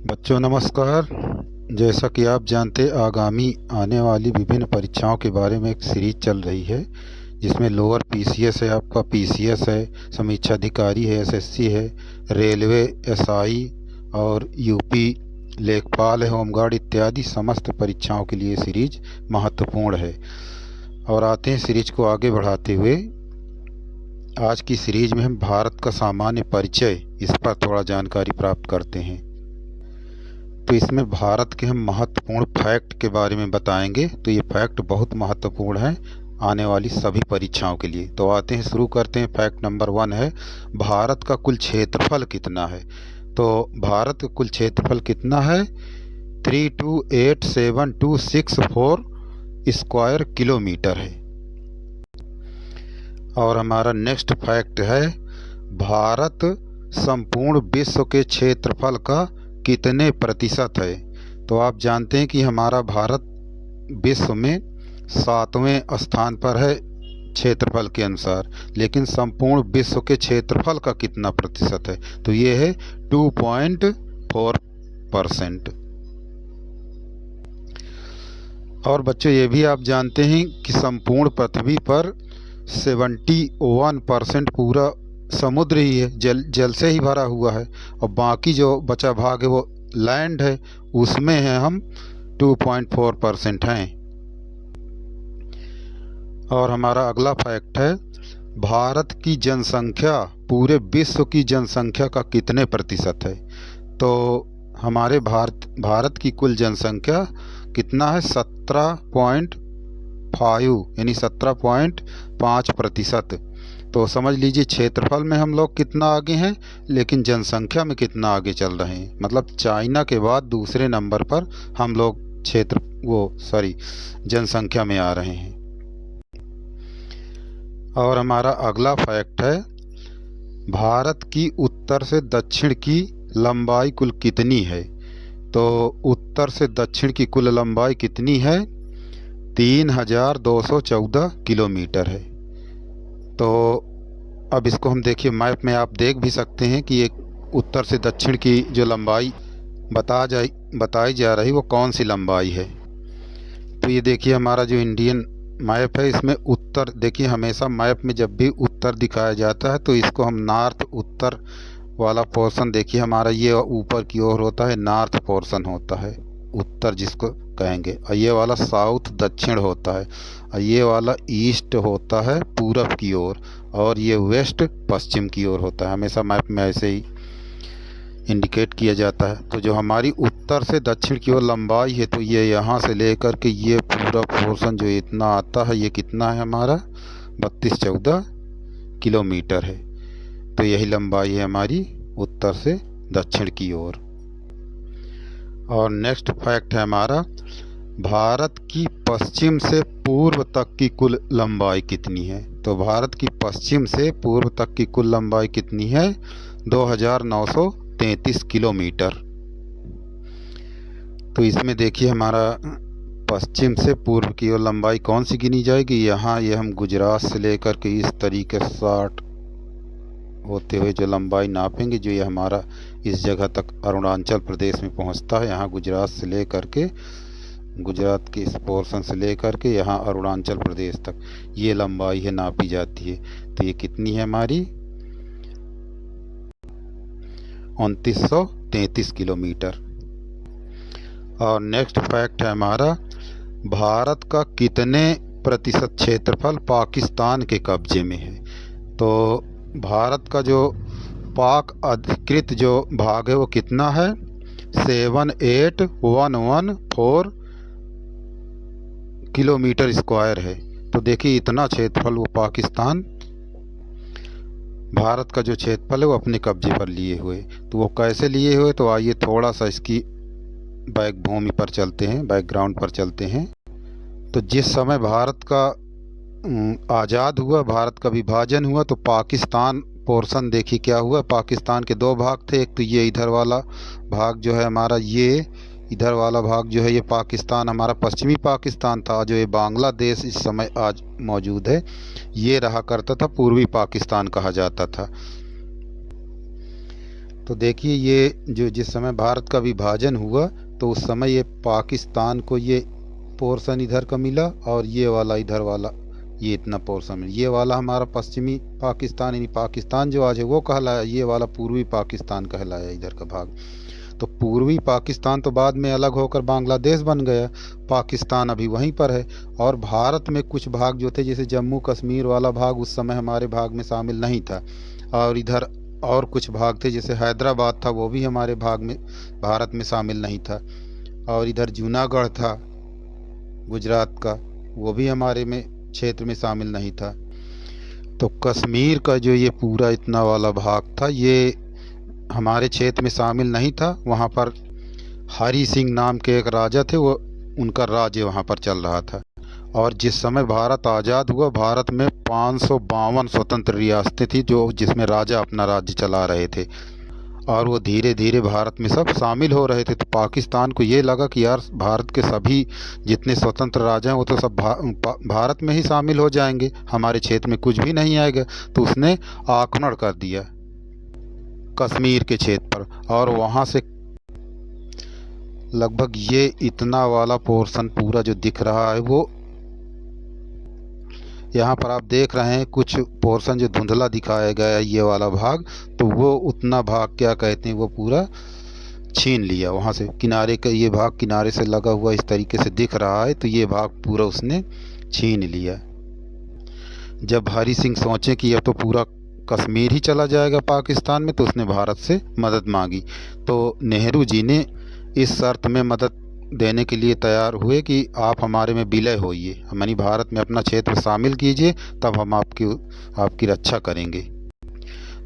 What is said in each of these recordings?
बच्चों नमस्कार। जैसा कि आप जानते आगामी आने वाली विभिन्न परीक्षाओं के बारे में एक सीरीज चल रही है जिसमें लोअर पीसीएस है, आपका पीसीएस है, समीक्षा अधिकारी है, एसएससी है, रेलवे एसआई और यूपी लेखपाल है, होमगार्ड इत्यादि समस्त परीक्षाओं के लिए सीरीज महत्वपूर्ण है। और आते हैं सीरीज को आगे बढ़ाते हुए, आज की सीरीज में हम भारत का सामान्य परिचय इस पर थोड़ा जानकारी प्राप्त करते हैं। तो इसमें भारत के हम महत्वपूर्ण फैक्ट के बारे में बताएंगे। तो ये फैक्ट बहुत महत्वपूर्ण है आने वाली सभी परीक्षाओं के लिए। तो आते हैं, शुरू करते हैं। फैक्ट नंबर 1 है, भारत का कुल क्षेत्रफल कितना है। तो भारत का कुल क्षेत्रफल कितना है? 3287264 स्क्वायर किलोमीटर है। और हमारा नेक्स्ट फैक्ट है, भारत संपूर्ण विश्व के क्षेत्रफल का कितने प्रतिशत है। तो आप जानते हैं कि हमारा भारत विश्व में 7वें स्थान पर है क्षेत्रफल के अनुसार, लेकिन संपूर्ण विश्व के क्षेत्रफल का कितना प्रतिशत है? तो ये है 2.4%। और बच्चों ये भी आप जानते हैं कि संपूर्ण पृथ्वी पर 71% पूरा समुद्र ही है, जल से ही भरा हुआ है, और बाकी जो बचा भाग है वो लैंड है, उसमें है हम 2.4% हैं। और हमारा अगला फैक्ट है, भारत की जनसंख्या पूरे विश्व की जनसंख्या का कितने प्रतिशत है। तो हमारे भारत की कुल जनसंख्या कितना है? 17.5 यानी 17.5%। तो समझ लीजिए क्षेत्रफल में हम लोग कितना आगे हैं, लेकिन जनसंख्या में कितना आगे चल रहे हैं। मतलब चाइना के बाद दूसरे नंबर पर हम लोग जनसंख्या में आ रहे हैं। और हमारा अगला फैक्ट है, भारत की उत्तर से दक्षिण की लंबाई कुल कितनी है। तो उत्तर से दक्षिण की कुल लंबाई कितनी है? 3214 किलोमीटर है। तो अब इसको हम देखिए, मैप में आप देख भी सकते हैं कि एक उत्तर से दक्षिण की जो लंबाई बताई जा रही वो कौन सी लंबाई है। तो ये देखिए हमारा जो इंडियन मैप है, इसमें उत्तर देखिए, हमेशा मैप में जब भी उत्तर दिखाया जाता है तो इसको हम नॉर्थ उत्तर वाला पोर्शन देखिए, हमारा ये ऊपर की ओर होता है, नॉर्थ पोर्शन होता है, उत्तर जिसको कहेंगे, और ये वाला साउथ दक्षिण होता है, और ये वाला ईस्ट होता है पूरब की ओर, और ये वेस्ट पश्चिम की ओर होता है। हमेशा मैप में ऐसे ही इंडिकेट किया जाता है। तो जो हमारी उत्तर से दक्षिण की ओर लंबाई है, तो ये यहाँ से लेकर के ये पूरा पोर्शन जो इतना आता है, ये कितना है हमारा? 3214 किलोमीटर है। तो यही लंबाई है हमारी उत्तर से दक्षिण की ओर। और नेक्स्ट फैक्ट है हमारा, भारत की पश्चिम से पूर्व तक की कुल लंबाई कितनी है। तो भारत की पश्चिम से पूर्व तक की कुल लंबाई कितनी है? 2933 किलोमीटर। तो इसमें देखिए हमारा पश्चिम से पूर्व की ओर लंबाई कौन सी गिनी जाएगी? यहाँ ये हम गुजरात से लेकर के इस तरीके से 60 होते हुए जो लंबाई नापेंगे, जो ये हमारा इस जगह तक अरुणाचल प्रदेश में पहुंचता है, यहाँ गुजरात से लेकर के, गुजरात के इस पोर्शन से लेकर के यहाँ अरुणाचल प्रदेश तक ये लंबाई है, नापी जाती है। तो ये कितनी है हमारी? 2933 किलोमीटर। और नेक्स्ट फैक्ट है हमारा, भारत का कितने प्रतिशत क्षेत्रफल पाकिस्तान के कब्जे में है। तो भारत का जो पाक अधिकृत जो भाग है वो कितना है? 78114 किलोमीटर स्क्वायर है। तो देखिए इतना क्षेत्रफल वो पाकिस्तान भारत का जो क्षेत्रफल है वो अपने कब्जे पर लिए हुए। तो वो कैसे लिए हुए? तो आइए थोड़ा सा इसकी बैकभूमि पर चलते हैं, बैकग्राउंड पर चलते हैं। तो जिस समय भारत का आज़ाद हुआ, भारत का विभाजन हुआ, तो पाकिस्तान पोर्शन देखिए क्या हुआ। पाकिस्तान के दो भाग थे, एक तो ये इधर वाला भाग जो है हमारा, ये इधर वाला भाग जो है ये पाकिस्तान हमारा पश्चिमी पाकिस्तान था। जो ये बांग्लादेश इस समय आज मौजूद है, ये रहा करता था पूर्वी पाकिस्तान कहा जाता था। तो देखिए ये जो जिस समय भारत का विभाजन हुआ तो उस समय ये पाकिस्तान को ये पोर्शन इधर का मिला और ये वाला इधर वाला ये इतना पोर्शन मिला। ये वाला हमारा पश्चिमी पाकिस्तान यानी पाकिस्तान जो आज है वो कहलाया, ये वाला पूर्वी पाकिस्तान कहलाया इधर का भाग। तो पूर्वी पाकिस्तान तो बाद में अलग होकर बांग्लादेश बन गया, पाकिस्तान अभी वहीं पर है। और भारत में कुछ भाग जो थे जैसे जम्मू कश्मीर वाला भाग उस समय हमारे भाग में शामिल नहीं था, और इधर और कुछ भाग थे जैसे हैदराबाद था वो भी हमारे भाग में भारत में शामिल नहीं था, और इधर जूनागढ़ था गुजरात का वो भी हमारे में क्षेत्र में शामिल नहीं था। तो कश्मीर का जो ये पूरा इतना वाला भाग था ये हमारे क्षेत्र में शामिल नहीं था। वहाँ पर हरि सिंह नाम के एक राजा थे, वो उनका राज्य वहाँ पर चल रहा था। और जिस समय भारत आज़ाद हुआ भारत में 552 स्वतंत्र रियासतें थी जो जिसमें राजा अपना राज्य चला रहे थे, और वो धीरे धीरे भारत में सब शामिल हो रहे थे। तो पाकिस्तान को ये लगा कि यार भारत के सभी जितने स्वतंत्र राजा हैं वो तो सब भारत में ही शामिल हो जाएंगे, हमारे क्षेत्र में कुछ भी नहीं आएगा। तो उसने आक्रमण कर दिया कश्मीर के क्षेत्र पर, और वहाँ से लगभग ये इतना वाला पोर्शन पूरा जो दिख रहा है वो यहाँ पर आप देख रहे हैं कुछ पोर्शन जो धुंधला दिखाया गया है ये वाला भाग, तो वो उतना भाग क्या कहते हैं वो पूरा छीन लिया वहाँ से। किनारे का ये भाग किनारे से लगा हुआ इस तरीके से दिख रहा है, तो ये भाग पूरा उसने छीन लिया। जब हरि सिंह सोचे कि अब तो पूरा कश्मीर ही चला जाएगा पाकिस्तान में, तो उसने भारत से मदद मांगी। तो नेहरू जी ने इस शर्त में मदद देने के लिए तैयार हुए कि आप हमारे में विलय होइए, यानी भारत में अपना क्षेत्र शामिल कीजिए, तब हम आपकी रक्षा करेंगे।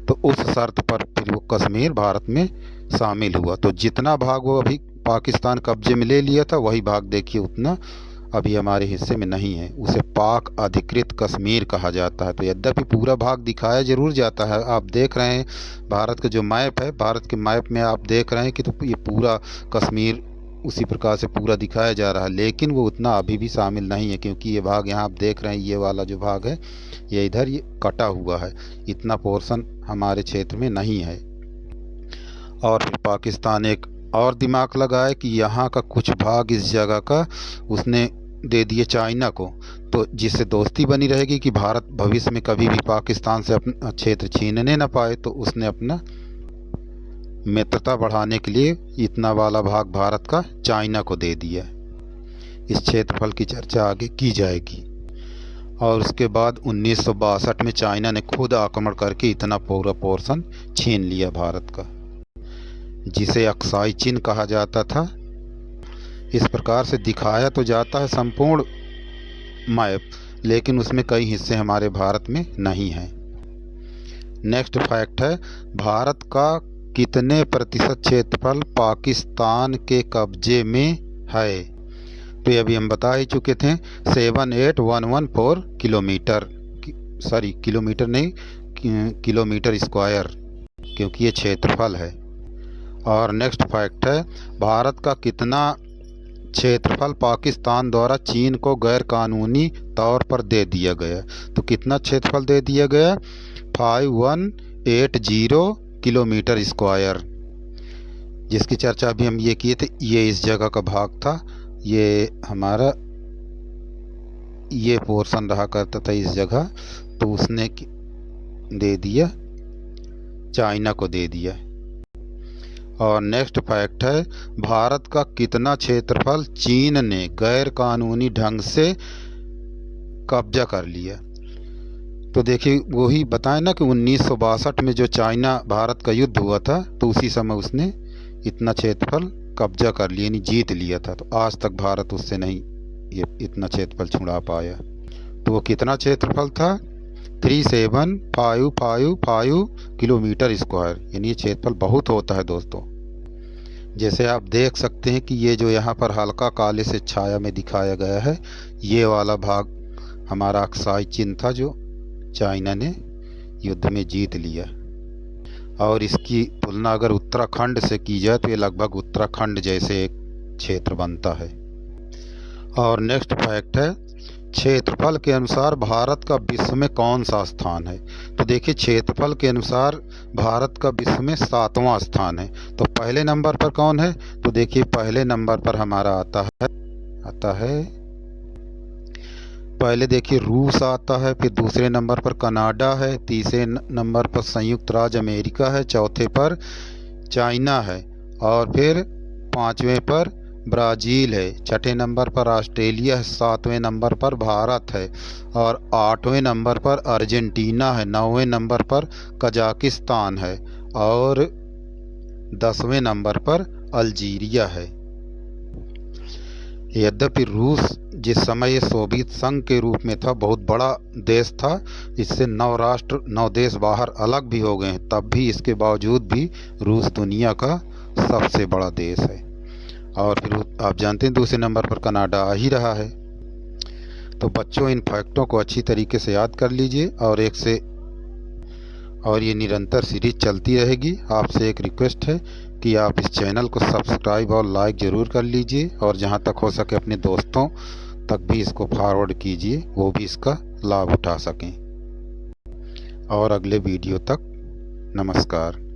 तो उस शर्त पर फिर वो कश्मीर भारत में शामिल हुआ। तो जितना भाग वो अभी पाकिस्तान कब्जे में ले लिया था वही भाग देखिए उतना अभी हमारे हिस्से में नहीं है, उसे पाक अधिकृत कश्मीर कहा जाता है। तो यद्यपि पूरा भाग दिखाया जरूर जाता है, आप देख रहे हैं भारत का जो मैप है, भारत के मैप में आप देख रहे हैं कि तो ये पूरा कश्मीर उसी प्रकार से पूरा दिखाया जा रहा है, लेकिन वो उतना अभी भी शामिल नहीं है, क्योंकि ये भाग यहाँ आप देख रहे हैं ये वाला जो भाग है ये इधर ये कटा हुआ है, इतना पोर्शन हमारे क्षेत्र में नहीं है। और फिर पाकिस्तान एक और दिमाग लगाए कि यहाँ का कुछ भाग इस जगह का उसने दे दिए चाइना को, तो जिससे दोस्ती बनी रहेगी कि भारत भविष्य में कभी भी पाकिस्तान से अपना क्षेत्र छीनने न पाए। तो उसने अपना मित्रता बढ़ाने के लिए इतना वाला भाग भारत का चाइना को दे दिया। इस क्षेत्रफल की चर्चा आगे की जाएगी। और उसके बाद 1962 में चाइना ने खुद आक्रमण करके इतना पूरा पोर्शन छीन लिया भारत का, जिसे अक्साई चीन कहा जाता था। इस प्रकार से दिखाया तो जाता है संपूर्ण मैप, लेकिन उसमें कई हिस्से हमारे भारत में नहीं हैं। नेक्स्ट फैक्ट है भारत का कितने प्रतिशत क्षेत्रफल पाकिस्तान के कब्जे में है। तो ये अभी हम बता ही चुके थे 78114 किलोमीटर, सॉरी किलोमीटर नहीं किलोमीटर स्क्वायर, क्योंकि ये क्षेत्रफल है। और नेक्स्ट फैक्ट है भारत का कितना क्षेत्रफल पाकिस्तान द्वारा चीन को गैर कानूनी तौर पर दे दिया गया। तो कितना क्षेत्रफल दे दिया गया 5180 किलोमीटर स्क्वायर, जिसकी चर्चा अभी हम ये किए थे। ये इस जगह का भाग था, ये हमारा ये पोर्शन रहा करता था इस जगह, तो उसने दे दिया चाइना को दे दिया। और नेक्स्ट फैक्ट है भारत का कितना क्षेत्रफल चीन ने गैर कानूनी ढंग से कब्जा कर लिया। तो देखिए वही बताएं ना कि 1962 में जो चाइना भारत का युद्ध हुआ था, तो उसी समय उसने इतना क्षेत्रफल कब्जा कर लिया यानी जीत लिया था। तो आज तक भारत उससे नहीं ये इतना क्षेत्रफल छुड़ा पाया। तो वो कितना क्षेत्रफल था 3755 किलोमीटर स्क्वायर, यानी ये क्षेत्रफल बहुत होता है दोस्तों। जैसे आप देख सकते हैं कि ये जो यहाँ पर हल्का काले से छाया में दिखाया गया है, ये वाला भाग हमारा अक्साई चीन था जो चाइना ने युद्ध में जीत लिया। और इसकी तुलना अगर उत्तराखंड से की जाए तो ये लगभग उत्तराखंड जैसे एक क्षेत्र बनता है। और नेक्स्ट फैक्ट है क्षेत्रफल के अनुसार भारत का विश्व में कौन सा स्थान है? तो देखिए, क्षेत्रफल के अनुसार भारत का विश्व में 7वां स्थान है। तो पहले नंबर पर कौन है? तो देखिए, पहले नंबर पर हमारा आता है पहले देखिए रूस आता है, फिर दूसरे नंबर पर कनाडा है, तीसरे नंबर पर संयुक्त राज्य अमेरिका है, चौथे पर चाइना है, और फिर पाँचवें पर ब्राज़ील है, छठे नंबर पर ऑस्ट्रेलिया है, सातवें नंबर पर भारत है, और आठवें नंबर पर अर्जेंटीना है, नौवें नंबर पर कजाकिस्तान है, और 10वें नंबर पर अल्जीरिया है। यद्यपि रूस जिस समय ये सोवियत संघ के रूप में था, बहुत बड़ा देश था, इससे 9 देश बाहर अलग भी हो गए हैं, तब भी इसके बावजूद भी रूस दुनिया का सबसे बड़ा देश है। और फिर आप जानते हैं दूसरे नंबर पर कनाडा आ ही रहा है। तो बच्चों, इन फैक्टों को अच्छी तरीके से याद कर लीजिए, और ये निरंतर सीरीज चलती रहेगी। आपसे एक रिक्वेस्ट है कि आप इस चैनल को सब्सक्राइब और लाइक ज़रूर कर लीजिए, और जहाँ तक हो सके अपने दोस्तों तक भी इसको फॉरवर्ड कीजिए, वो भी इसका लाभ उठा सकें। और अगले वीडियो तक नमस्कार।